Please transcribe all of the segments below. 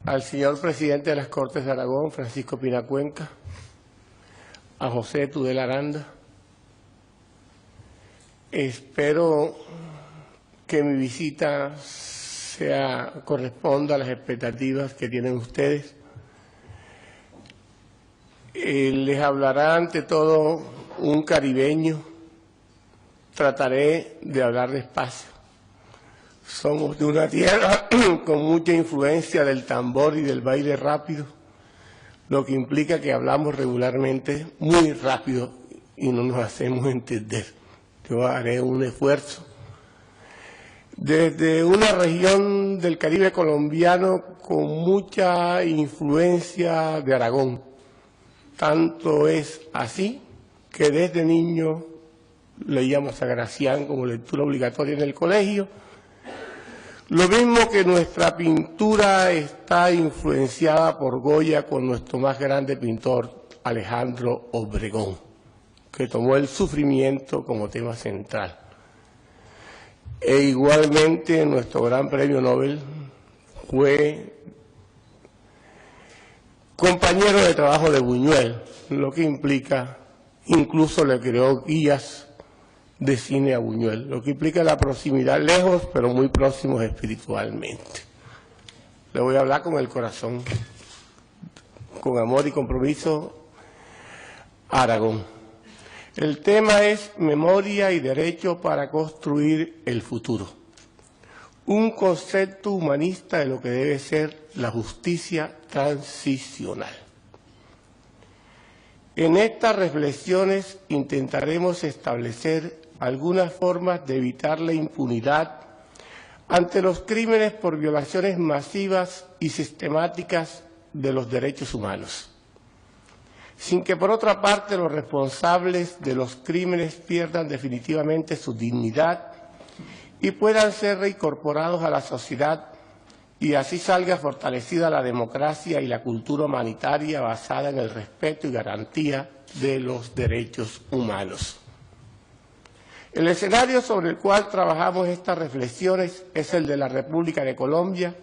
al señor presidente de las Cortes de Aragón, Francisco Pina Cuenca, a José Tudela Aranda. Espero que mi visita corresponda a las expectativas que tienen ustedes. Les hablará ante todo un caribeño. Trataré de hablar despacio. Somos de una tierra con mucha influencia del tambor y del baile rápido, lo que implica que hablamos regularmente muy rápido y no nos hacemos entender. Yo haré un esfuerzo. Desde una región del Caribe colombiano con mucha influencia de Aragón. Tanto es así que desde niño leíamos a Gracián como lectura obligatoria en el colegio. Lo mismo que nuestra pintura está influenciada por Goya con nuestro más grande pintor, Alejandro Obregón, que tomó el sufrimiento como tema central. E igualmente nuestro gran premio Nobel fue compañero de trabajo de Buñuel, lo que implica, incluso le creó guías de cine a Buñuel, lo que implica la proximidad lejos, pero muy próximos espiritualmente. Le voy a hablar con el corazón, con amor y compromiso, a Aragón. El tema es memoria y derecho para construir el futuro. Un concepto humanista de lo que debe ser la justicia transicional. En estas reflexiones intentaremos establecer algunas formas de evitar la impunidad ante los crímenes por violaciones masivas y sistemáticas de los derechos humanos, sin que por otra parte los responsables de los crímenes pierdan definitivamente su dignidad y puedan ser reincorporados a la sociedad y así salga fortalecida la democracia y la cultura humanitaria basada en el respeto y garantía de los derechos humanos. El escenario sobre el cual trabajamos estas reflexiones es el de la República de Colombia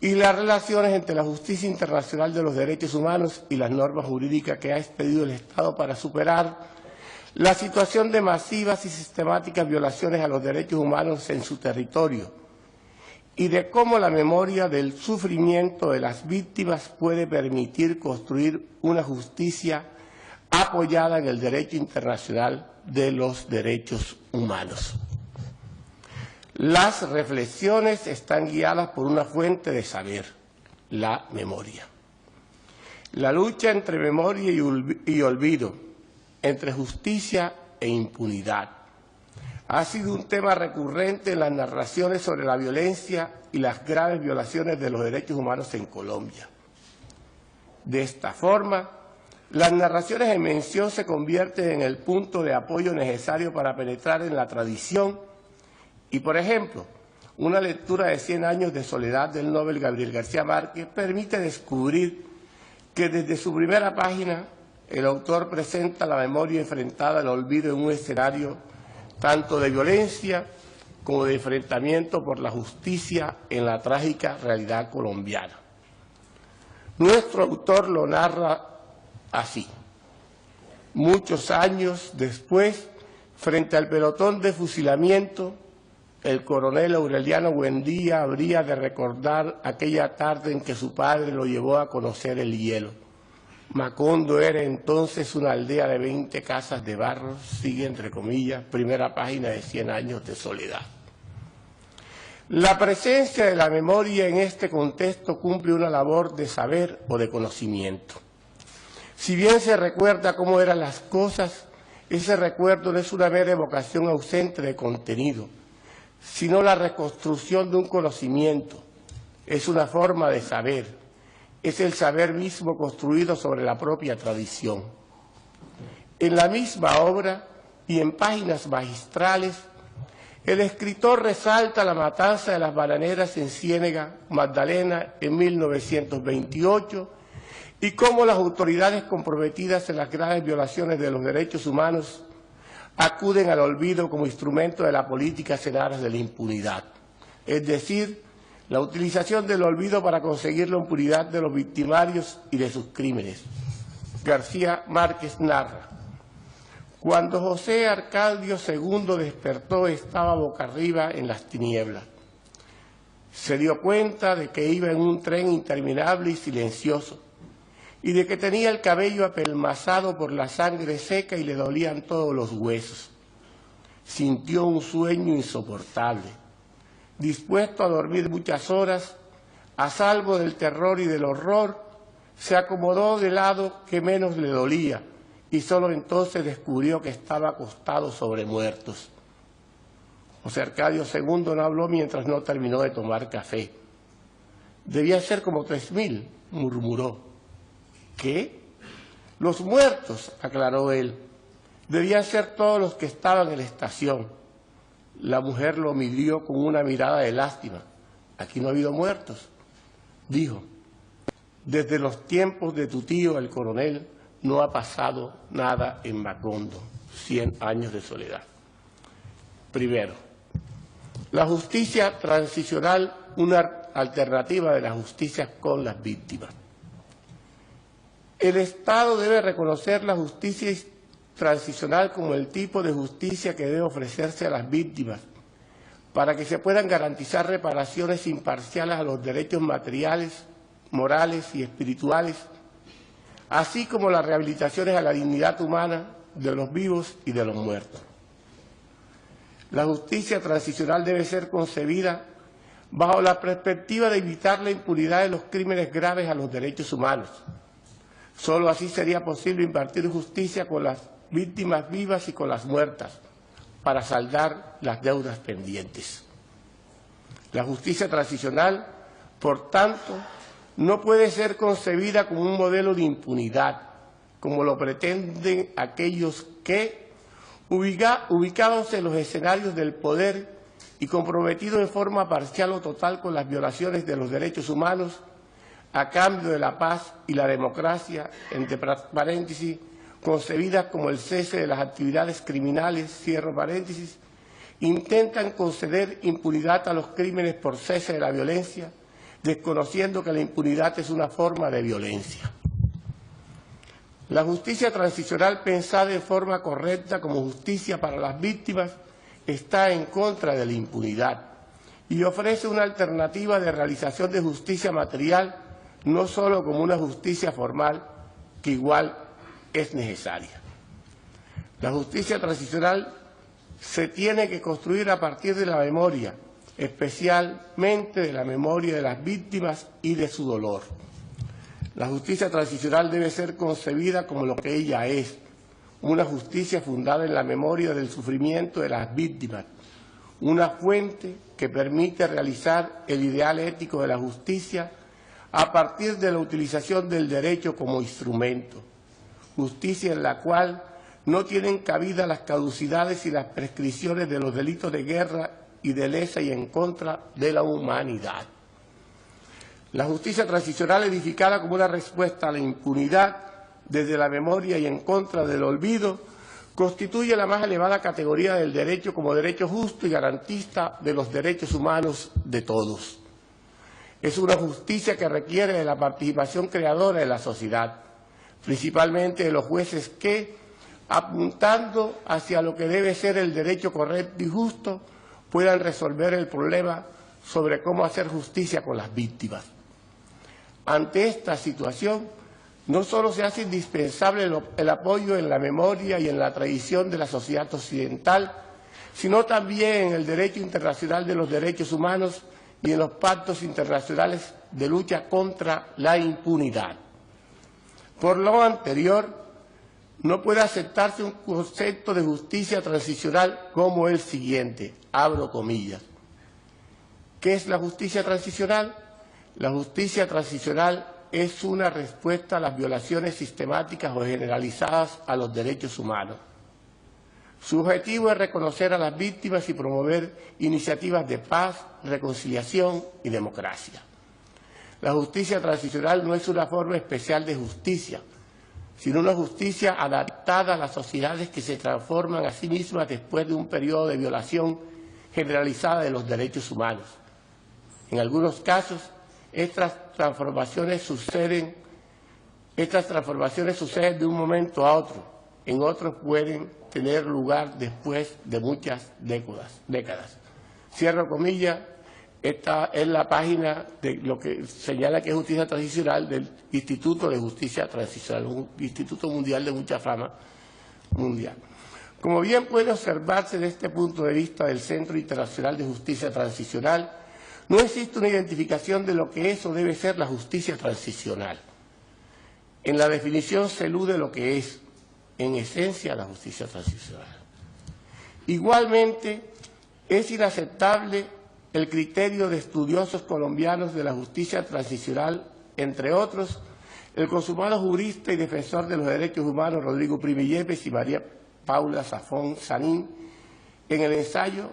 y las relaciones entre la justicia internacional de los derechos humanos y las normas jurídicas que ha expedido el Estado para superar la situación de masivas y sistemáticas violaciones a los derechos humanos en su territorio y de cómo la memoria del sufrimiento de las víctimas puede permitir construir una justicia apoyada en el derecho internacional de los derechos humanos. Las reflexiones están guiadas por una fuente de saber, la memoria. La lucha entre memoria y olvido, entre justicia e impunidad, ha sido un tema recurrente en las narraciones sobre la violencia y las graves violaciones de los derechos humanos en Colombia. De esta forma, las narraciones en mención se convierten en el punto de apoyo necesario para penetrar en la tradición y, por ejemplo, una lectura de 100 años de soledad del Nobel Gabriel García Márquez permite descubrir que desde su primera página el autor presenta la memoria enfrentada al olvido en un escenario tanto de violencia como de enfrentamiento por la justicia en la trágica realidad colombiana. Nuestro autor lo narra así. Muchos años después, frente al pelotón de fusilamiento, el coronel Aureliano Buendía habría de recordar aquella tarde en que su padre lo llevó a conocer el hielo. Macondo era entonces una aldea de 20 casas de barro, sigue entre comillas, primera página de 100 años de soledad. La presencia de la memoria en este contexto cumple una labor de saber o de conocimiento. Si bien se recuerda cómo eran las cosas, ese recuerdo no es una mera evocación ausente de contenido, sino la reconstrucción de un conocimiento. Es una forma de saber, es el saber mismo construido sobre la propia tradición. En la misma obra y en páginas magistrales, el escritor resalta la matanza de las bananeras en Ciénega, Magdalena, en 1928, y cómo las autoridades comprometidas en las graves violaciones de los derechos humanos acuden al olvido como instrumento de la política en aras de la impunidad. Es decir, la utilización del olvido para conseguir la impunidad de los victimarios y de sus crímenes. García Márquez narra: cuando José Arcadio II despertó, estaba boca arriba en las tinieblas. Se dio cuenta de que iba en un tren interminable y silencioso, y de que tenía el cabello apelmazado por la sangre seca y le dolían todos los huesos. Sintió un sueño insoportable. Dispuesto a dormir muchas horas, a salvo del terror y del horror, se acomodó del lado que menos le dolía, y solo entonces descubrió que estaba acostado sobre muertos. José Arcadio II no habló mientras no terminó de tomar café. Debía ser como 3000, murmuró. ¿Qué? Los muertos, aclaró él. Debían ser todos los que estaban en la estación. La mujer lo midió con una mirada de lástima. Aquí no ha habido muertos, dijo. Desde los tiempos de tu tío, el coronel, no ha pasado nada en Macondo. 100 años de soledad. Primero, la justicia transicional, una alternativa de la justicia con las víctimas. El Estado debe reconocer la justicia transicional como el tipo de justicia que debe ofrecerse a las víctimas para que se puedan garantizar reparaciones imparciales a los derechos materiales, morales y espirituales, así como las rehabilitaciones a la dignidad humana de los vivos y de los muertos. La justicia transicional debe ser concebida bajo la perspectiva de evitar la impunidad de los crímenes graves a los derechos humanos. Solo así sería posible impartir justicia con las víctimas vivas y con las muertas, para saldar las deudas pendientes. La justicia transicional, por tanto, no puede ser concebida como un modelo de impunidad, como lo pretenden aquellos que, ubicados en los escenarios del poder y comprometidos en forma parcial o total con las violaciones de los derechos humanos, a cambio de la paz y la democracia, entre paréntesis, concebidas como el cese de las actividades criminales, cierro paréntesis, intentan conceder impunidad a los crímenes por cese de la violencia, desconociendo que la impunidad es una forma de violencia. La justicia transicional, pensada en forma correcta como justicia para las víctimas, está en contra de la impunidad y ofrece una alternativa de realización de justicia material, no solo como una justicia formal, que igual es necesaria. La justicia transicional se tiene que construir a partir de la memoria, especialmente de la memoria de las víctimas y de su dolor. La justicia transicional debe ser concebida como lo que ella es, una justicia fundada en la memoria del sufrimiento de las víctimas, una fuente que permite realizar el ideal ético de la justicia a partir de la utilización del derecho como instrumento, justicia en la cual no tienen cabida las caducidades y las prescripciones de los delitos de guerra y de lesa y en contra de la humanidad. La justicia transicional, edificada como una respuesta a la impunidad desde la memoria y en contra del olvido, constituye la más elevada categoría del derecho como derecho justo y garantista de los derechos humanos de todos. Es una justicia que requiere de la participación creadora de la sociedad, principalmente de los jueces que, apuntando hacia lo que debe ser el derecho correcto y justo, puedan resolver el problema sobre cómo hacer justicia con las víctimas. Ante esta situación, no solo se hace indispensable el apoyo en la memoria y en la tradición de la sociedad occidental, sino también en el derecho internacional de los derechos humanos y en los pactos internacionales de lucha contra la impunidad. Por lo anterior, no puede aceptarse un concepto de justicia transicional como el siguiente, abro comillas. ¿Qué es la justicia transicional? La justicia transicional es una respuesta a las violaciones sistemáticas o generalizadas a los derechos humanos. Su objetivo es reconocer a las víctimas y promover iniciativas de paz, reconciliación y democracia. La justicia transicional no es una forma especial de justicia, sino una justicia adaptada a las sociedades que se transforman a sí mismas después de un periodo de violación generalizada de los derechos humanos. En algunos casos, estas transformaciones suceden de un momento a otro. En otros pueden tener lugar después de muchas décadas. Cierro comillas. Esta es la página de lo que señala que es justicia transicional del Instituto de Justicia Transicional, un instituto mundial de mucha fama mundial. Como bien puede observarse desde este punto de vista del Centro Internacional de Justicia Transicional, no existe una identificación de lo que es o debe ser la justicia transicional. En la definición se elude lo que es, en esencia, la justicia transicional. Igualmente, es inaceptable el criterio de estudiosos colombianos de la justicia transicional, entre otros, el consumado jurista y defensor de los derechos humanos Rodrigo Primi Yepes y María Paula Zafón Sanín, en el ensayo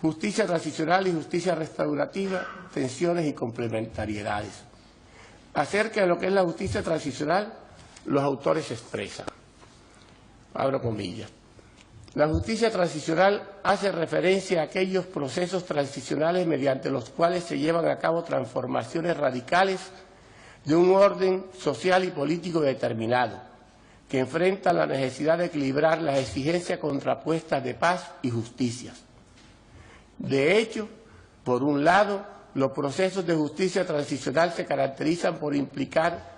Justicia Transicional y Justicia Restaurativa, Tensiones y Complementariedades. Acerca de lo que es la justicia transicional, los autores expresan, abro comillas, la justicia transicional hace referencia a aquellos procesos transicionales mediante los cuales se llevan a cabo transformaciones radicales de un orden social y político determinado, que enfrentan la necesidad de equilibrar las exigencias contrapuestas de paz y justicia. De hecho, por un lado, los procesos de justicia transicional se caracterizan por implicar,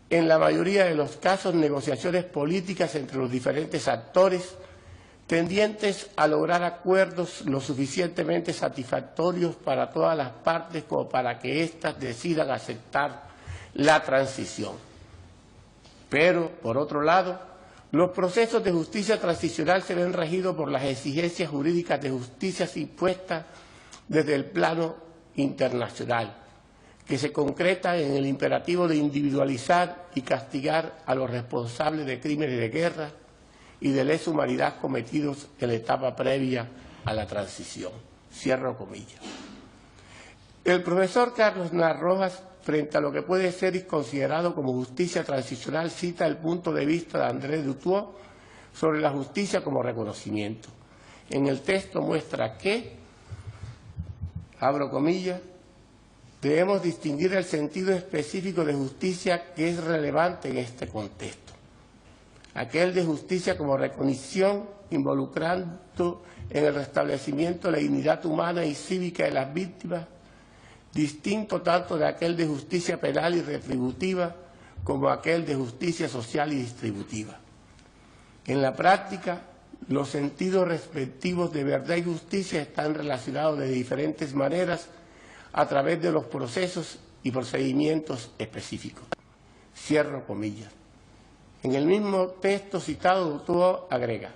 en la mayoría de los casos, negociaciones políticas entre los diferentes actores, tendientes a lograr acuerdos lo suficientemente satisfactorios para todas las partes como para que éstas decidan aceptar la transición. Pero, por otro lado, los procesos de justicia transicional se ven regidos por las exigencias jurídicas de justicia impuestas desde el plano internacional, que se concreta en el imperativo de individualizar y castigar a los responsables de crímenes de guerra y de lesa humanidad cometidos en la etapa previa a la transición. Cierro comillas. El profesor Carlos Narr Rojas, frente a lo que puede ser considerado como justicia transicional, cita el punto de vista de André Dutoit sobre la justicia como reconocimiento. En el texto muestra que, abro comillas, debemos distinguir el sentido específico de justicia que es relevante en este contexto. Aquel de justicia como recognición, involucrando en el restablecimiento de la dignidad humana y cívica de las víctimas, distinto tanto de aquel de justicia penal y retributiva como aquel de justicia social y distributiva. En la práctica, los sentidos respectivos de verdad y justicia están relacionados de diferentes maneras a través de los procesos y procedimientos específicos. Cierro comillas. En el mismo texto citado, Dutoit agrega,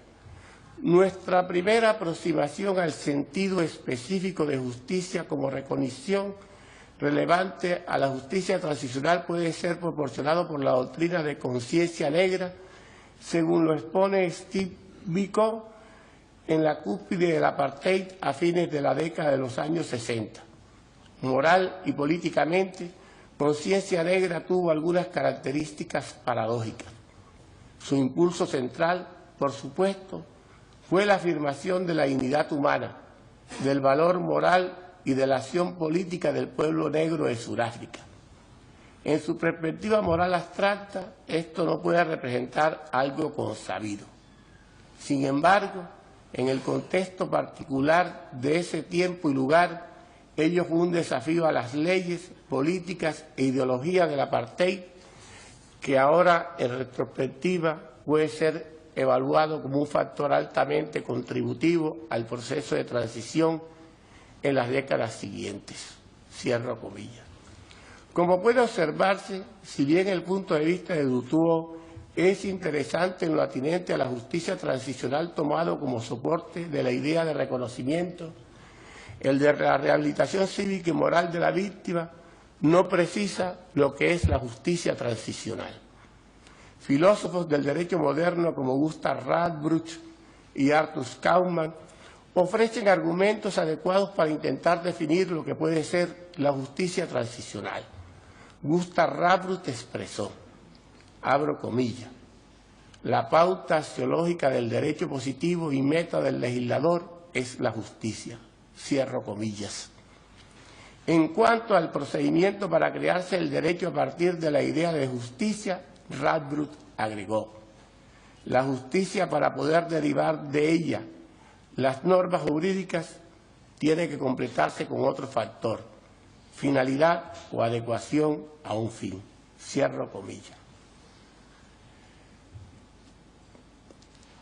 nuestra primera aproximación al sentido específico de justicia como recognición relevante a la justicia transicional puede ser proporcionado por la doctrina de conciencia negra, según lo expone Steve Biko en la cúspide del apartheid a fines de la década de los años 60. Moral y políticamente, conciencia negra tuvo algunas características paradójicas. Su impulso central, por supuesto, fue la afirmación de la dignidad humana, del valor moral y de la acción política del pueblo negro de Sudáfrica. En su perspectiva moral abstracta, esto no puede representar algo consabido. Sin embargo, en el contexto particular de ese tiempo y lugar, ello fue un desafío a las leyes, políticas e ideologías del apartheid, que ahora, en retrospectiva, puede ser evaluado como un factor altamente contributivo al proceso de transición en las décadas siguientes. Cierro comillas. Como puede observarse, si bien el punto de vista de Dutoit es interesante en lo atinente a la justicia transicional tomado como soporte de la idea de reconocimiento, el de la rehabilitación cívica y moral de la víctima no precisa lo que es la justicia transicional. Filósofos del derecho moderno como Gustav Radbruch y Arthur Kaufmann ofrecen argumentos adecuados para intentar definir lo que puede ser la justicia transicional. Gustav Radbruch expresó, abro comillas, la pauta axiológica del derecho positivo y meta del legislador es la justicia, cierro comillas. En cuanto al procedimiento para crearse el derecho a partir de la idea de justicia, Radbruch agregó: la justicia, para poder derivar de ella las normas jurídicas, tiene que completarse con otro factor: finalidad o adecuación a un fin. Cierro comillas.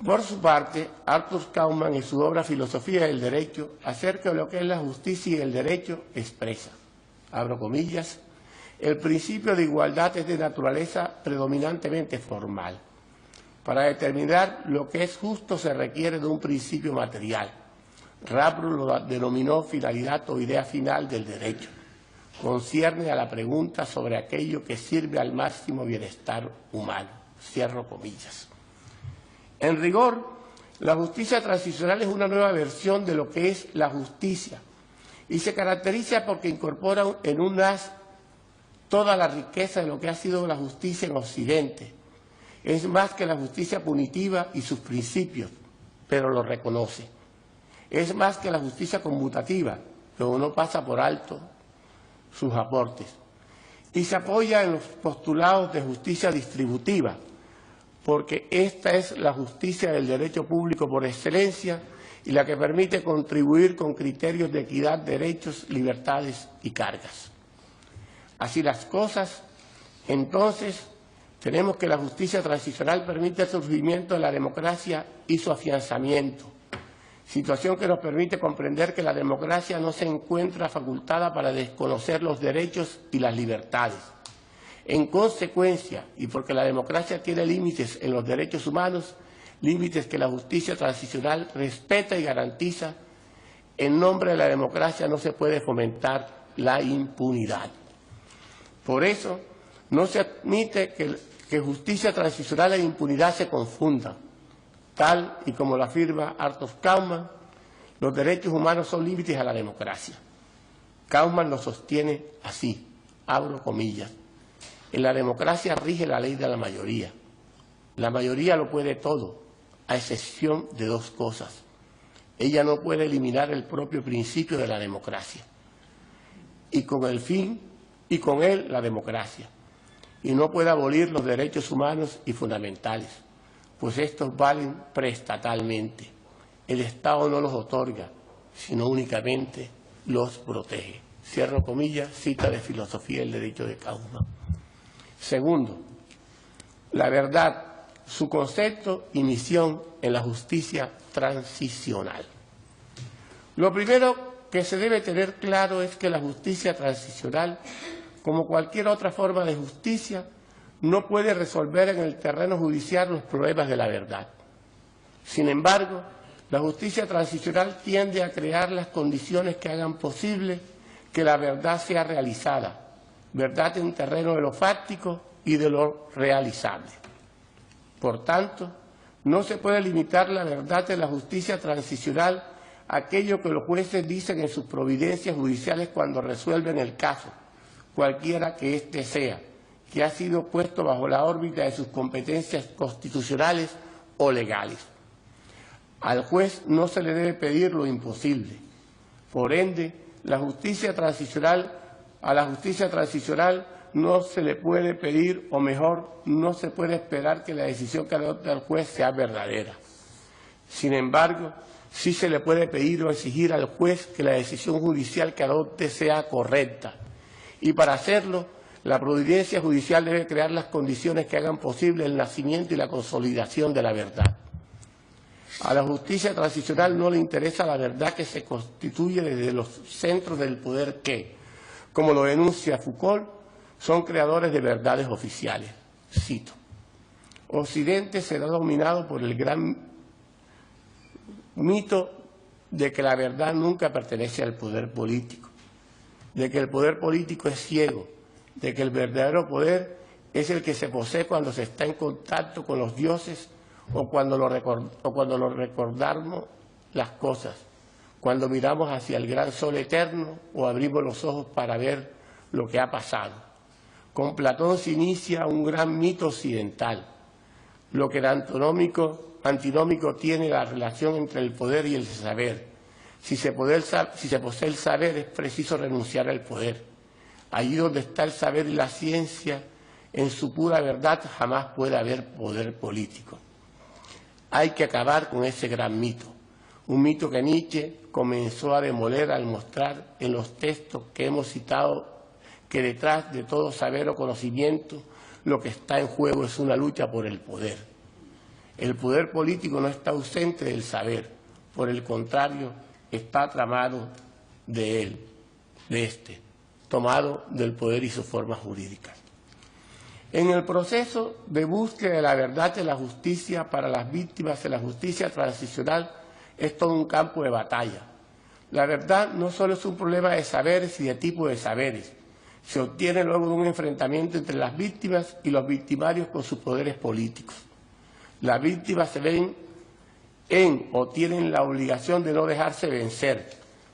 Por su parte, Arthur Kaufmann, en su obra Filosofía del Derecho, acerca de lo que es la justicia y el derecho, expresa, abro comillas, el principio de igualdad es de naturaleza predominantemente formal. Para determinar lo que es justo se requiere de un principio material. Radbruch lo denominó finalidad o idea final del derecho. Concierne a la pregunta sobre aquello que sirve al máximo bienestar humano. Cierro comillas. En rigor, la justicia transicional es una nueva versión de lo que es la justicia y se caracteriza porque incorpora en un haz toda la riqueza de lo que ha sido la justicia en Occidente. Es más que la justicia punitiva y sus principios, pero lo reconoce. Es más que la justicia conmutativa, pero no pasa por alto sus aportes. Y se apoya en los postulados de justicia distributiva, porque esta es la justicia del derecho público por excelencia y la que permite contribuir con criterios de equidad, derechos, libertades y cargas. Así las cosas, entonces, tenemos que la justicia transicional permite el surgimiento de la democracia y su afianzamiento, situación que nos permite comprender que la democracia no se encuentra facultada para desconocer los derechos y las libertades. En consecuencia, y porque la democracia tiene límites en los derechos humanos, límites que la justicia transicional respeta y garantiza, en nombre de la democracia no se puede fomentar la impunidad. Por eso, no se admite que justicia transicional e impunidad se confundan. Tal y como lo afirma Arthur Kaufmann, los derechos humanos son límites a la democracia. Kaufmann lo sostiene así, abro comillas: en la democracia rige la ley de la mayoría. La mayoría lo puede todo, a excepción de dos cosas. Ella no puede eliminar el propio principio de la democracia, y con él la democracia, y no puede abolir los derechos humanos y fundamentales, pues estos valen preestatalmente. El Estado no los otorga, sino únicamente los protege. Cierro comillas, cita de Filosofía del Derecho de Kaufmann. Segundo, la verdad, su concepto y misión en la justicia transicional. Lo primero que se debe tener claro es que la justicia transicional, como cualquier otra forma de justicia, no puede resolver en el terreno judicial los problemas de la verdad. Sin embargo, la justicia transicional tiende a crear las condiciones que hagan posible que la verdad sea realizada, verdad en terreno de lo fáctico y de lo realizable. Por tanto, no se puede limitar la verdad de la justicia transicional a aquello que los jueces dicen en sus providencias judiciales cuando resuelven el caso, cualquiera que éste sea, que ha sido puesto bajo la órbita de sus competencias constitucionales o legales. Al juez no se le debe pedir lo imposible. Por ende, a la justicia transicional no se le puede pedir, o mejor, no se puede esperar que la decisión que adopte el juez sea verdadera. Sin embargo, sí se le puede pedir o exigir al juez que la decisión judicial que adopte sea correcta. Y para hacerlo, la providencia judicial debe crear las condiciones que hagan posible el nacimiento y la consolidación de la verdad. A la justicia transicional no le interesa la verdad que se constituye desde los centros del poder que, como lo denuncia Foucault, son creadores de verdades oficiales. Cito: Occidente será dominado por el gran mito de que la verdad nunca pertenece al poder político, de que el poder político es ciego, de que el verdadero poder es el que se posee cuando se está en contacto con los dioses o cuando lo recordamos las cosas, cuando miramos hacia el gran sol eterno o abrimos los ojos para ver lo que ha pasado. Con Platón se inicia un gran mito occidental, lo que de antinómico tiene la relación entre el poder y el saber, Si se posee el saber, es preciso renunciar al poder. Allí donde está el saber y la ciencia, en su pura verdad, jamás puede haber poder político. Hay que acabar con ese gran mito, un mito que Nietzsche comenzó a demoler al mostrar en los textos que hemos citado que detrás de todo saber o conocimiento lo que está en juego es una lucha por el poder. El poder político no está ausente del saber, por el contrario, está tramado de él, tomado del poder y sus formas jurídicas. En el proceso de búsqueda de la verdad y la justicia para las víctimas de la justicia transicional es todo un campo de batalla. La verdad no solo es un problema de saberes y de tipo de saberes, se obtiene luego de un enfrentamiento entre las víctimas y los victimarios con sus poderes políticos. Las víctimas se ven en o tienen la obligación de no dejarse vencer.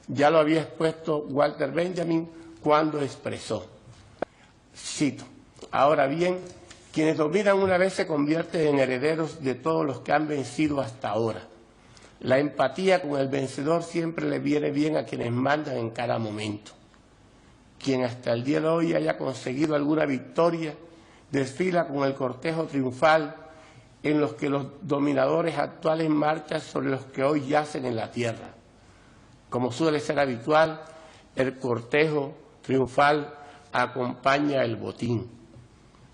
Ya lo había expuesto Walter Benjamin cuando expresó, cito, ahora bien, quienes dominan una vez se convierten en herederos de todos los que han vencido hasta ahora. La empatía con el vencedor siempre le viene bien a quienes mandan en cada momento. Quien hasta el día de hoy haya conseguido alguna victoria, desfila con el cortejo triunfal en los que los dominadores actuales marchan sobre los que hoy yacen en la tierra. Como suele ser habitual, el cortejo triunfal acompaña el botín.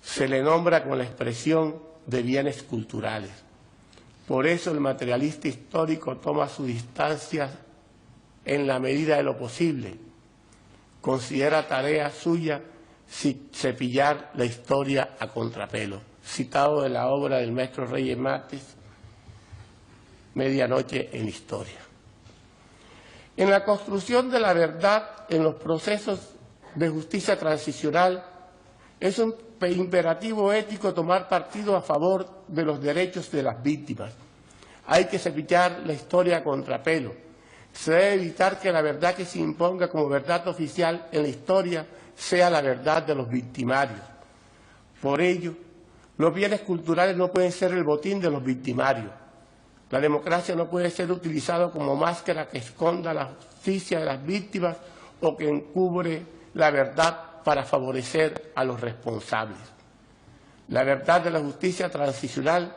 Se le nombra con la expresión de bienes culturales. Por eso el materialista histórico toma su distancia en la medida de lo posible. Considera tarea suya cepillar la historia a contrapelo, citado de la obra del maestro Reyes Mates, Medianoche en Historia. En la construcción de la verdad en los procesos de justicia transicional es un imperativo ético tomar partido a favor de los derechos de las víctimas. Hay que cepillar la historia a contrapelo. Se debe evitar que la verdad que se imponga como verdad oficial en la historia sea la verdad de los victimarios. Por ello, los bienes culturales no pueden ser el botín de los victimarios. La democracia no puede ser utilizada como máscara que esconda la justicia de las víctimas o que encubre la verdad para favorecer a los responsables. La verdad de la justicia transicional,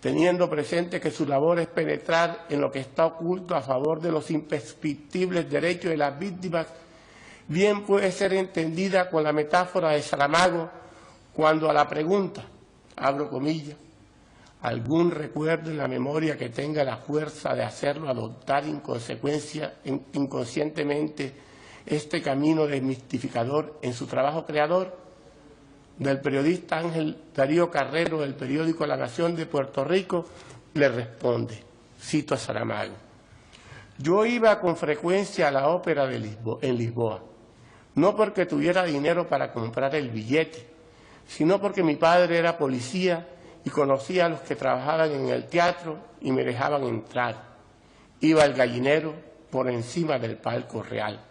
teniendo presente que su labor es penetrar en lo que está oculto a favor de los imprescriptibles derechos de las víctimas, bien puede ser entendida con la metáfora de Saramago cuando a la pregunta, abro comillas, algún recuerdo en la memoria que tenga la fuerza de hacerlo adoptar inconscientemente este camino desmistificador en su trabajo creador, del periodista Ángel Darío Carrero del periódico La Nación de Puerto Rico, le responde, cito a Saramago, yo iba con frecuencia a la ópera en Lisboa, no porque tuviera dinero para comprar el billete, sino porque mi padre era policía y conocía a los que trabajaban en el teatro y me dejaban entrar. Iba al gallinero por encima del palco real.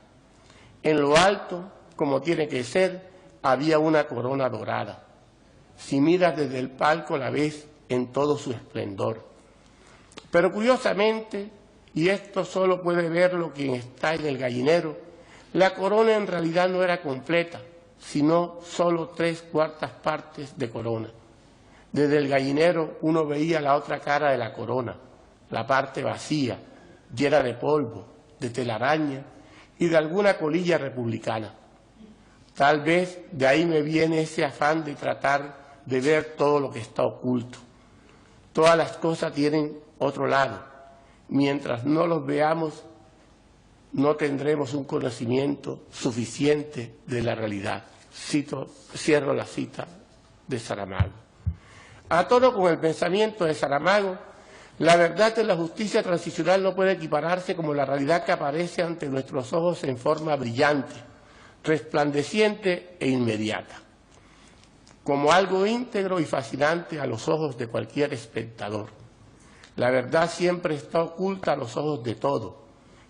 En lo alto, como tiene que ser, había una corona dorada. Si miras desde el palco la ves en todo su esplendor. Pero curiosamente, y esto solo puede verlo quien está en el gallinero, la corona en realidad no era completa, sino solo 3/4 partes de corona. Desde el gallinero uno veía la otra cara de la corona, la parte vacía, llena de polvo, de telaraña y de alguna colilla republicana. Tal vez de ahí me viene ese afán de tratar de ver todo lo que está oculto. Todas las cosas tienen otro lado. Mientras no los veamos, no tendremos un conocimiento suficiente de la realidad. Cierro la cita de Saramago. A tono con el pensamiento de Saramago, la verdad de la justicia transicional no puede equipararse como la realidad que aparece ante nuestros ojos en forma brillante, resplandeciente e inmediata, como algo íntegro y fascinante a los ojos de cualquier espectador. La verdad siempre está oculta a los ojos de todos,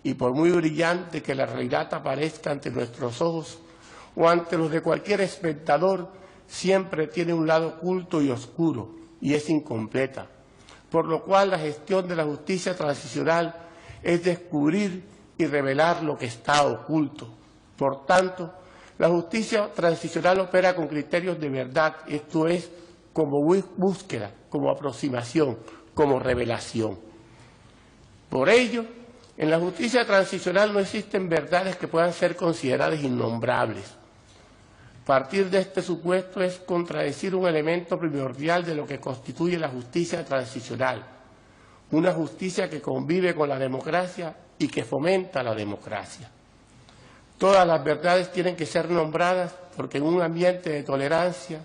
y por muy brillante que la realidad aparezca ante nuestros ojos o ante los de cualquier espectador, siempre tiene un lado oculto y oscuro, y es incompleta, por lo cual la gestión de la justicia transicional es descubrir y revelar lo que está oculto. Por tanto, la justicia transicional opera con criterios de verdad, esto es, como búsqueda, como aproximación, como revelación. Por ello, en la justicia transicional no existen verdades que puedan ser consideradas innombrables. Partir de este supuesto es contradecir un elemento primordial de lo que constituye la justicia transicional, una justicia que convive con la democracia y que fomenta la democracia. Todas las verdades tienen que ser nombradas porque en un ambiente de tolerancia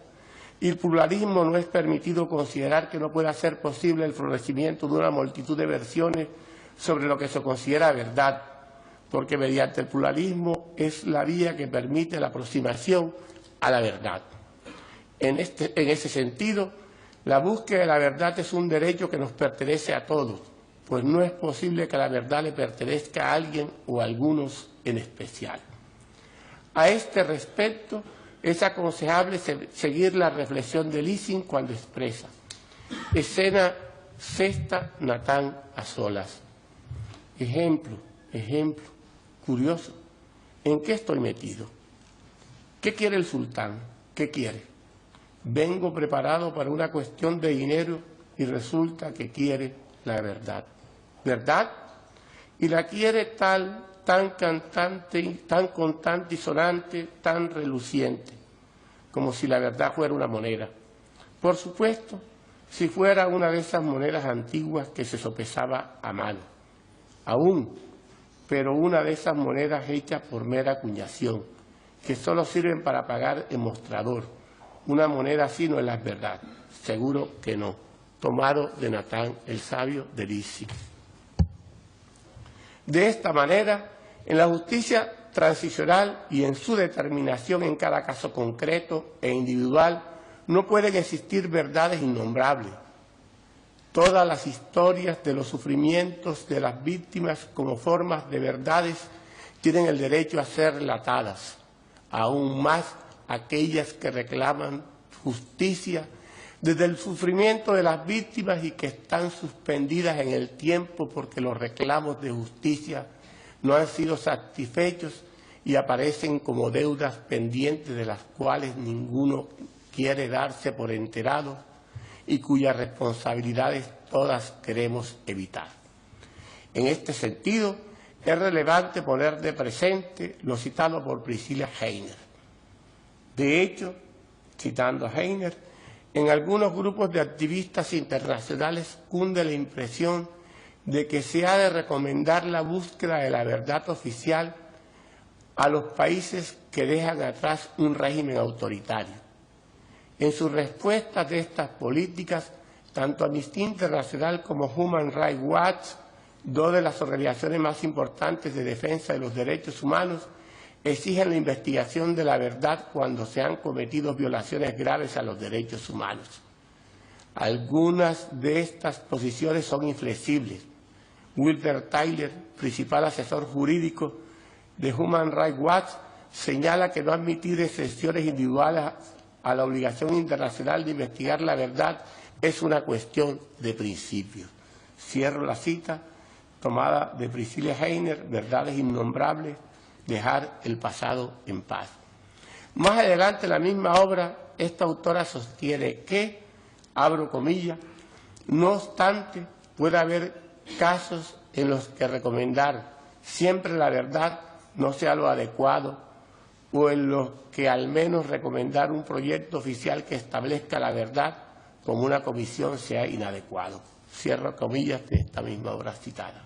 y el pluralismo no es permitido considerar que no pueda ser posible el florecimiento de una multitud de versiones sobre lo que se considera verdad, porque mediante el pluralismo es la vía que permite la aproximación a la verdad. En ese sentido, la búsqueda de la verdad es un derecho que nos pertenece a todos, pues no es posible que la verdad le pertenezca a alguien o a algunos en especial. A este respecto, es aconsejable seguir la reflexión de Lessing cuando expresa: escena sexta, Natán a solas. Ejemplo, curioso. ¿En qué estoy metido? ¿Qué quiere el sultán? ¿Qué quiere? Vengo preparado para una cuestión de dinero y resulta que quiere la verdad. ¿Verdad? Y la quiere tan cantante, tan contante y sonante, tan reluciente, como si la verdad fuera una moneda. Por supuesto, si fuera una de esas monedas antiguas que se sopesaba a mano, aún, pero una de esas monedas hechas por mera acuñación, que solo sirven para pagar el mostrador. Una moneda así no es la verdad, seguro que no. Tomado de Natán el Sabio de Lessing. De esta manera, en la justicia transicional y en su determinación en cada caso concreto e individual, no pueden existir verdades innombrables. Todas las historias de los sufrimientos de las víctimas como formas de verdades tienen el derecho a ser relatadas, aún más aquellas que reclaman justicia desde el sufrimiento de las víctimas y que están suspendidas en el tiempo porque los reclamos de justicia no han sido satisfechos y aparecen como deudas pendientes de las cuales ninguno quiere darse por enterado y cuyas responsabilidades todas queremos evitar. En este sentido, es relevante poner de presente lo citado por Priscilla Heiner. De hecho, citando a Heiner, en algunos grupos de activistas internacionales cunde la impresión de que se ha de recomendar la búsqueda de la verdad oficial a los países que dejan atrás un régimen autoritario. En sus respuestas de estas políticas, tanto Amnistía Internacional como Human Rights Watch, dos de las organizaciones más importantes de defensa de los derechos humanos, exigen la investigación de la verdad cuando se han cometido violaciones graves a los derechos humanos. Algunas de estas posiciones son inflexibles. Wilder Tyler, principal asesor jurídico de Human Rights Watch, señala que no admitir excepciones individuales a la obligación internacional de investigar la verdad es una cuestión de principios. Cierro la cita tomada de Priscilla Heiner, Verdades innombrables, dejar el pasado en paz. Más adelante en la misma obra, esta autora sostiene que, abro comillas, no obstante, puede haber casos en los que recomendar siempre la verdad no sea lo adecuado o en los que al menos recomendar un proyecto oficial que establezca la verdad como una comisión sea inadecuado. Cierro comillas de esta misma obra citada.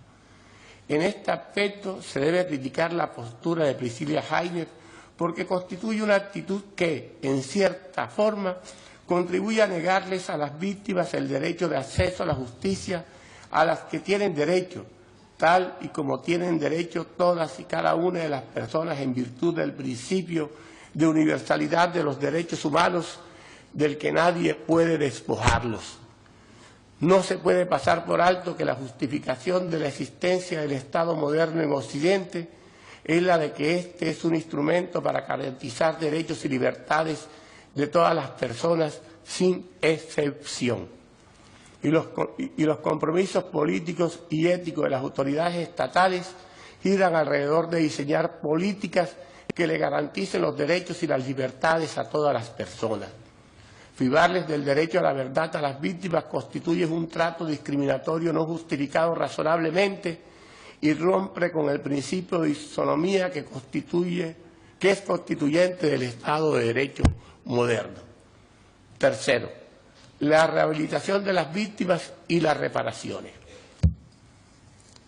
En este aspecto se debe criticar la postura de Priscilla Heiner porque constituye una actitud que, en cierta forma, contribuye a negarles a las víctimas el derecho de acceso a la justicia a las que tienen derecho, tal y como tienen derecho todas y cada una de las personas en virtud del principio de universalidad de los derechos humanos del que nadie puede despojarlos. No se puede pasar por alto que la justificación de la existencia del Estado moderno en Occidente es la de que este es un instrumento para garantizar derechos y libertades de todas las personas sin excepción. Y los compromisos políticos y éticos de las autoridades estatales giran alrededor de diseñar políticas que le garanticen los derechos y las libertades a todas las personas. Privarles del derecho a la verdad a las víctimas constituye un trato discriminatorio no justificado razonablemente y rompe con el principio de isonomía que es constituyente del Estado de Derecho moderno. Tercero, la rehabilitación de las víctimas y las reparaciones.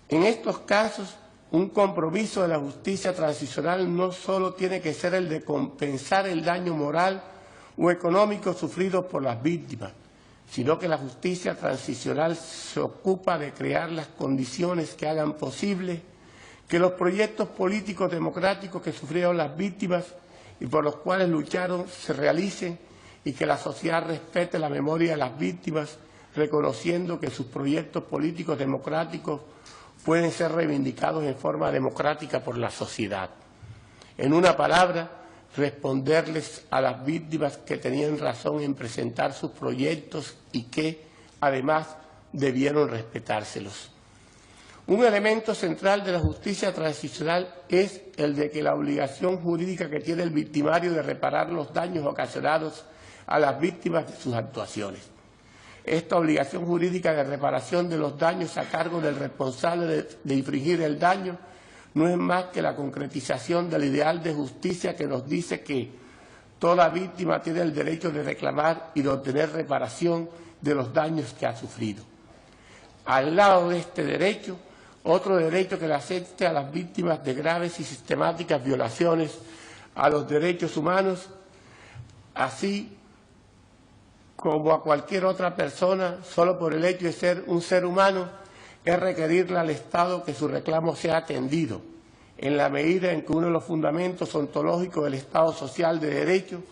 En estos casos, un compromiso de la justicia transicional no solo tiene que ser el de compensar el daño moral o económico sufrido por las víctimas, sino que la justicia transicional se ocupa de crear las condiciones que hagan posible que los proyectos políticos democráticos que sufrieron las víctimas y por los cuales lucharon se realicen y que la sociedad respete la memoria de las víctimas, reconociendo que sus proyectos políticos democráticos pueden ser reivindicados en forma democrática por la sociedad. En una palabra, responderles a las víctimas que tenían razón en presentar sus proyectos y que, además, debieron respetárselos. Un elemento central de la justicia transicional es el de que la obligación jurídica que tiene el victimario de reparar los daños ocasionados a las víctimas de sus actuaciones. Esta obligación jurídica de reparación de los daños a cargo del responsable de infringir el daño no es más que la concretización del ideal de justicia que nos dice que toda víctima tiene el derecho de reclamar y de obtener reparación de los daños que ha sufrido. Al lado de este derecho, otro derecho que le asiste a las víctimas de graves y sistemáticas violaciones a los derechos humanos, así como a cualquier otra persona, solo por el hecho de ser un ser humano, es requerirle al Estado que su reclamo sea atendido, en la medida en que uno de los fundamentos ontológicos del Estado social de derecho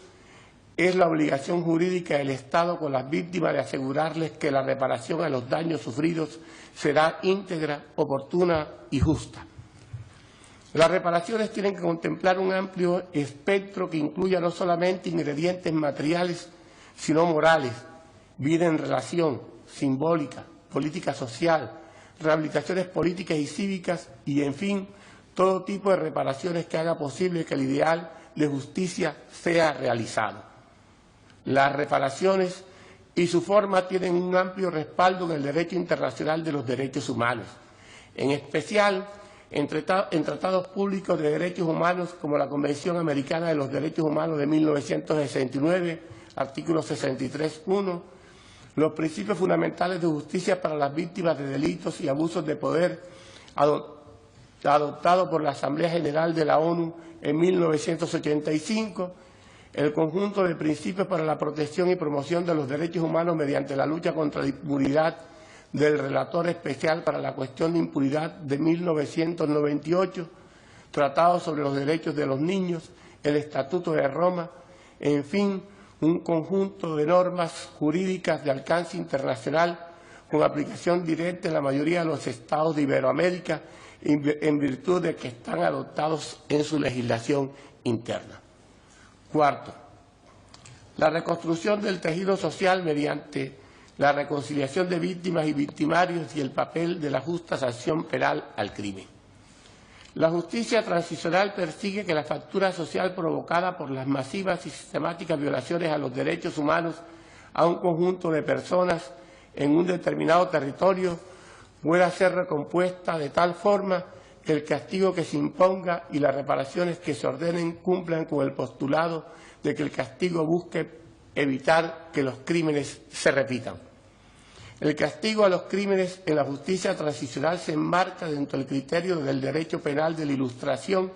es la obligación jurídica del Estado con las víctimas de asegurarles que la reparación a los daños sufridos será íntegra, oportuna y justa. Las reparaciones tienen que contemplar un amplio espectro que incluya no solamente ingredientes materiales, sino morales, vida en relación, simbólica, política social, rehabilitaciones políticas y cívicas y, en fin, todo tipo de reparaciones que haga posible que el ideal de justicia sea realizado. Las reparaciones y su forma tienen un amplio respaldo en el derecho internacional de los derechos humanos, en especial en tratados públicos de derechos humanos como la Convención Americana de los Derechos Humanos de 1969, artículo 63.1, los principios fundamentales de justicia para las víctimas de delitos y abusos de poder adoptado por la Asamblea General de la ONU en 1985, el conjunto de principios para la protección y promoción de los derechos humanos mediante la lucha contra la impunidad del Relator Especial para la Cuestión de Impunidad de 1998, Tratado sobre los Derechos de los Niños, el Estatuto de Roma, en fin, un conjunto de normas jurídicas de alcance internacional con aplicación directa en la mayoría de los estados de Iberoamérica en virtud de que están adoptados en su legislación interna. Cuarto, la reconstrucción del tejido social mediante la reconciliación de víctimas y victimarios y el papel de la justa sanción penal al crimen. La justicia transicional persigue que la fractura social provocada por las masivas y sistemáticas violaciones a los derechos humanos a un conjunto de personas en un determinado territorio pueda ser recompuesta de tal forma que el castigo que se imponga y las reparaciones que se ordenen cumplan con el postulado de que el castigo busque evitar que los crímenes se repitan. El castigo a los crímenes en la justicia transicional se enmarca dentro del criterio del derecho penal de la Ilustración,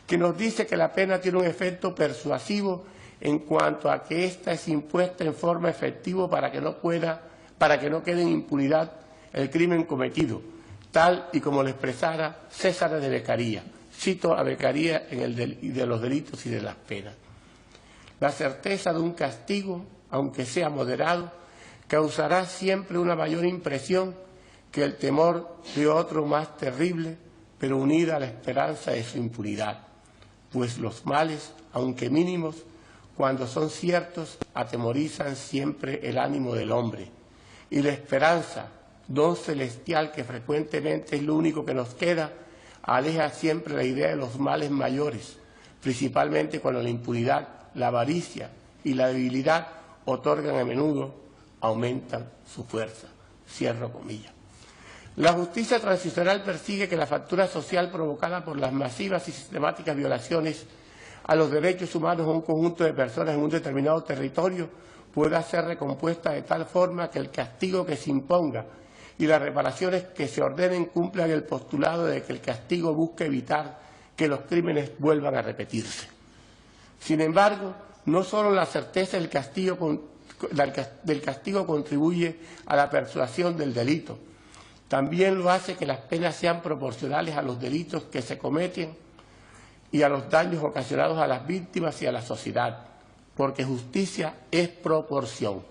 que nos dice que la pena tiene un efecto persuasivo en cuanto a que ésta es impuesta en forma efectiva para que no quede en impunidad el crimen cometido, tal y como lo expresara César de Beccaria. Cito a Beccaria en el de los delitos y de las penas. La certeza de un castigo, aunque sea moderado, causará siempre una mayor impresión que el temor de otro más terrible, pero unida a la esperanza de su impunidad, pues los males, aunque mínimos, cuando son ciertos, atemorizan siempre el ánimo del hombre, y la esperanza, don celestial que frecuentemente es lo único que nos queda, aleja siempre la idea de los males mayores, principalmente cuando la impunidad, la avaricia y la debilidad otorgan a menudo, aumentan su fuerza. Cierro comillas. La justicia transicional persigue que la fractura social provocada por las masivas y sistemáticas violaciones a los derechos humanos de un conjunto de personas en un determinado territorio pueda ser recompuesta de tal forma que el castigo que se imponga y las reparaciones que se ordenen cumplan el postulado de que el castigo busque evitar que los crímenes vuelvan a repetirse. Sin embargo, no solo la certeza del castigo contribuye a la persuasión del delito, también lo hace que las penas sean proporcionales a los delitos que se cometen y a los daños ocasionados a las víctimas y a la sociedad, porque justicia es proporción.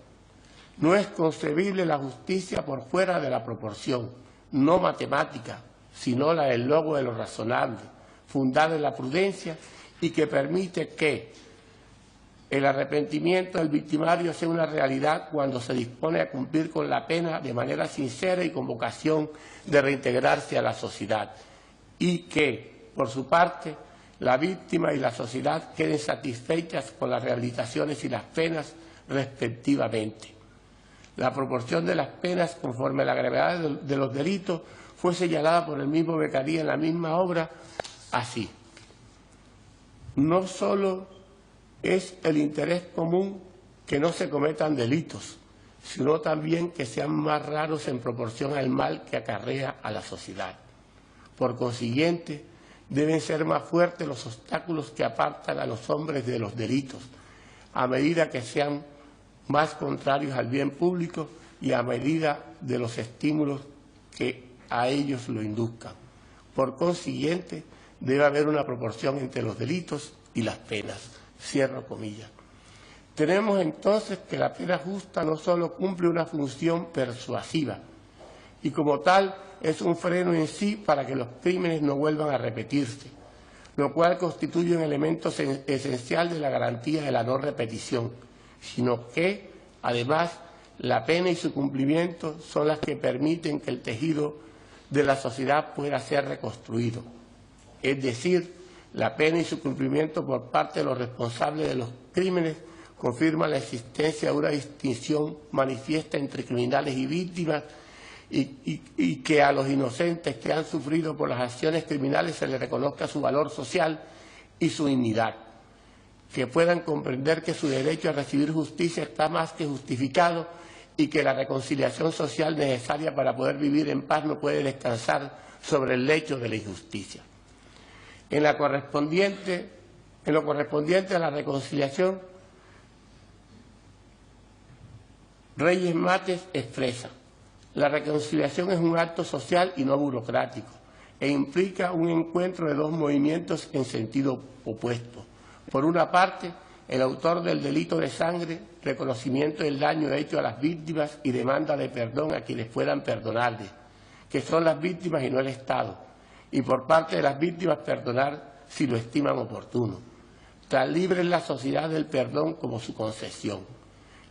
No es concebible la justicia por fuera de la proporción, no matemática, sino la del logro de lo razonable, fundada en la prudencia y que permite que el arrepentimiento del victimario sea una realidad cuando se dispone a cumplir con la pena de manera sincera y con vocación de reintegrarse a la sociedad, y que, por su parte, la víctima y la sociedad queden satisfechas con las rehabilitaciones y las penas respectivamente. La proporción de las penas conforme a la gravedad de los delitos fue señalada por el mismo Beccaria en la misma obra así. No solo es el interés común que no se cometan delitos, sino también que sean más raros en proporción al mal que acarrea a la sociedad. Por consiguiente, deben ser más fuertes los obstáculos que apartan a los hombres de los delitos, a medida que sean más contrarios al bien público y a medida de los estímulos que a ellos lo induzcan. Por consiguiente, debe haber una proporción entre los delitos y las penas. Cierro comillas. Tenemos entonces que la pena justa no solo cumple una función persuasiva, y como tal es un freno en sí para que los crímenes no vuelvan a repetirse, lo cual constituye un elemento esencial de la garantía de la no repetición, sino que, además, la pena y su cumplimiento son las que permiten que el tejido de la sociedad pueda ser reconstruido. Es decir, la pena y su cumplimiento por parte de los responsables de los crímenes confirman la existencia de una distinción manifiesta entre criminales y víctimas y que a los inocentes que han sufrido por las acciones criminales se les reconozca su valor social y su dignidad, que puedan comprender que su derecho a recibir justicia está más que justificado y que la reconciliación social necesaria para poder vivir en paz no puede descansar sobre el lecho de la injusticia. En lo correspondiente a la reconciliación, Reyes Mates expresa: la reconciliación es un acto social y no burocrático, e implica un encuentro de dos movimientos en sentido opuesto. Por una parte, el autor del delito de sangre, reconocimiento del daño hecho a las víctimas y demanda de perdón a quienes puedan perdonarles, que son las víctimas y no el Estado. Y por parte de las víctimas perdonar si lo estiman oportuno. Tan libre es la sociedad del perdón como su concesión.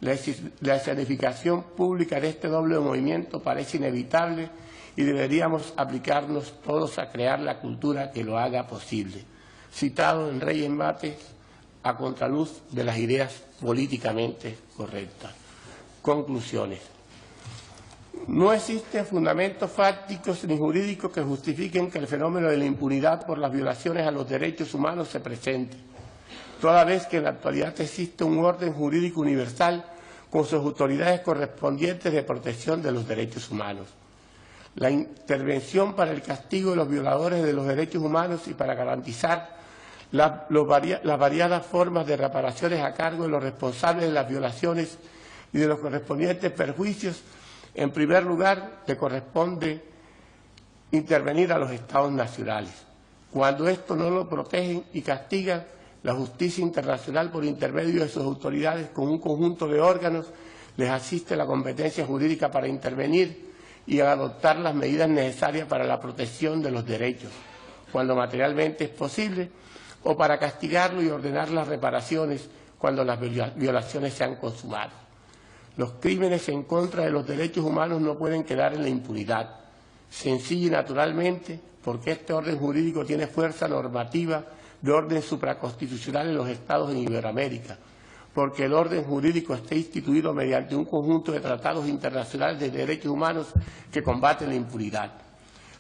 La escenificación pública de este doble movimiento parece inevitable y deberíamos aplicarnos todos a crear la cultura que lo haga posible. Citado en Reyes Mates, a contraluz de las ideas políticamente correctas. Conclusiones. No existen fundamentos fácticos ni jurídicos que justifiquen que el fenómeno de la impunidad por las violaciones a los derechos humanos se presente, toda vez que en la actualidad existe un orden jurídico universal con sus autoridades correspondientes de protección de los derechos humanos. La intervención para el castigo de los violadores de los derechos humanos y para garantizar las variadas formas de reparaciones a cargo de los responsables de las violaciones y de los correspondientes perjuicios. En primer lugar, le corresponde intervenir a los Estados nacionales. Cuando esto no lo protegen y castigan, la justicia internacional, por intermedio de sus autoridades, con un conjunto de órganos, les asiste la competencia jurídica para intervenir y adoptar las medidas necesarias para la protección de los derechos, cuando materialmente es posible, o para castigarlo y ordenar las reparaciones cuando las violaciones se han consumado. Los crímenes en contra de los derechos humanos no pueden quedar en la impunidad, Sencilla y naturalmente porque este orden jurídico tiene fuerza normativa de orden supraconstitucional en los estados en Iberoamérica, porque el orden jurídico está instituido mediante un conjunto de tratados internacionales de derechos humanos que combaten la impunidad.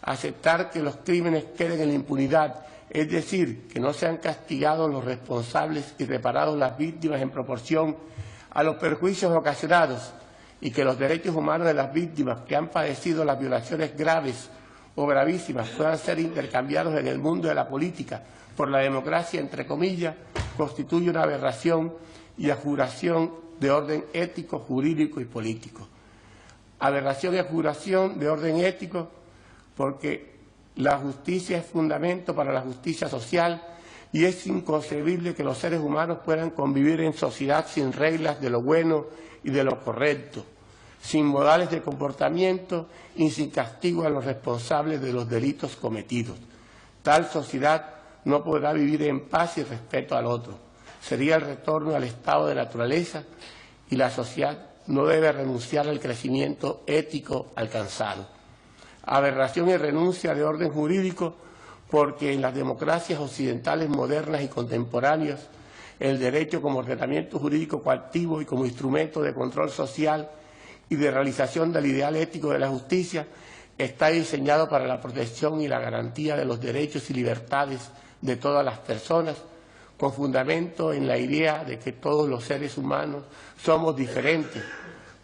Aceptar que los crímenes queden en la impunidad, es decir, que no sean castigados los responsables y reparados las víctimas en proporción a los perjuicios ocasionados, y que los derechos humanos de las víctimas que han padecido las violaciones graves o gravísimas puedan ser intercambiados en el mundo de la política por la democracia, entre comillas, constituye una aberración y abjuración de orden ético, jurídico y político. Aberración y abjuración de orden ético porque la justicia es fundamento para la justicia social y es inconcebible que los seres humanos puedan convivir en sociedad sin reglas de lo bueno y de lo correcto, sin modales de comportamiento y sin castigo a los responsables de los delitos cometidos. Tal sociedad no podrá vivir en paz y respeto al otro. Sería el retorno al estado de naturaleza y la sociedad no debe renunciar al crecimiento ético alcanzado. Aberración y renuncia de orden jurídico porque en las democracias occidentales modernas y contemporáneas el derecho como ordenamiento jurídico coactivo y como instrumento de control social y de realización del ideal ético de la justicia está diseñado para la protección y la garantía de los derechos y libertades de todas las personas, con fundamento en la idea de que todos los seres humanos somos diferentes,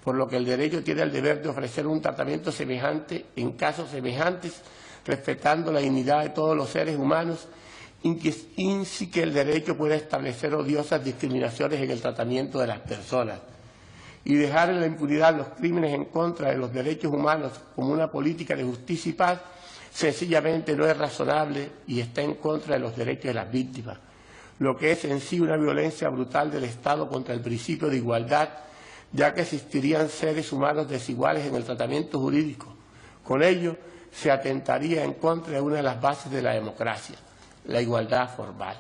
por lo que el derecho tiene el deber de ofrecer un tratamiento semejante en casos semejantes, respetando la dignidad de todos los seres humanos, sin que el derecho pueda establecer odiosas discriminaciones en el tratamiento de las personas. Y dejar en la impunidad los crímenes en contra de los derechos humanos como una política de justicia y paz sencillamente no es razonable y está en contra de los derechos de las víctimas, lo que es en sí una violencia brutal del Estado contra el principio de igualdad, ya que existirían seres humanos desiguales en el tratamiento jurídico. Con ello se atentaría en contra de una de las bases de la democracia, la igualdad formal.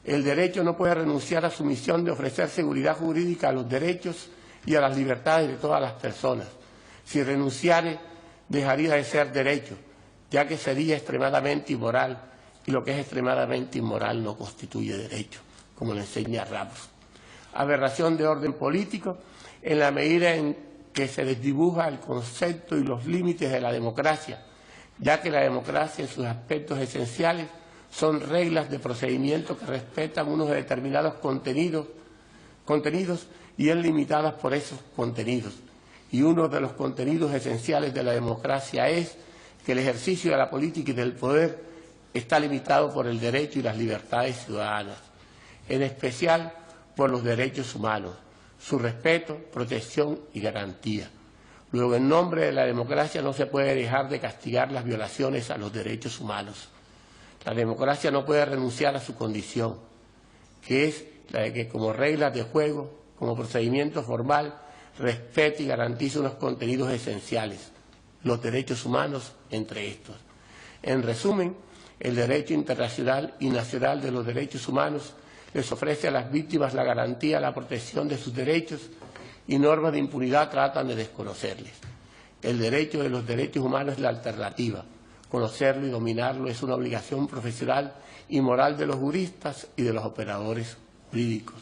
El derecho no puede renunciar a su misión de ofrecer seguridad jurídica a los derechos y a las libertades de todas las personas. Si renunciare, dejaría de ser derecho, ya que sería extremadamente inmoral, y lo que es extremadamente inmoral no constituye derecho, como le enseña Ramos. Aberración de orden político, en la medida en que se desdibuja el concepto y los límites de la democracia, ya que la democracia en sus aspectos esenciales son reglas de procedimiento que respetan unos determinados contenidos y son limitadas por esos contenidos. Y uno de los contenidos esenciales de la democracia es que el ejercicio de la política y del poder está limitado por el derecho y las libertades ciudadanas, en especial por los derechos humanos, su respeto, protección y garantía. Luego, en nombre de la democracia no se puede dejar de castigar las violaciones a los derechos humanos. La democracia no puede renunciar a su condición, que es la de que como reglas de juego, como procedimiento formal, respete y garantice unos contenidos esenciales, los derechos humanos entre estos. En resumen, el derecho internacional y nacional de los derechos humanos les ofrece a las víctimas la garantía, la protección de sus derechos y normas de impunidad tratan de desconocerles. El derecho de los derechos humanos es la alternativa. Conocerlo y dominarlo es una obligación profesional y moral de los juristas y de los operadores jurídicos.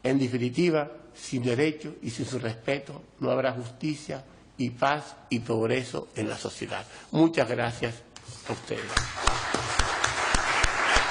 En definitiva, sin derecho y sin su respeto no habrá justicia y paz y progreso en la sociedad. Muchas gracias a ustedes.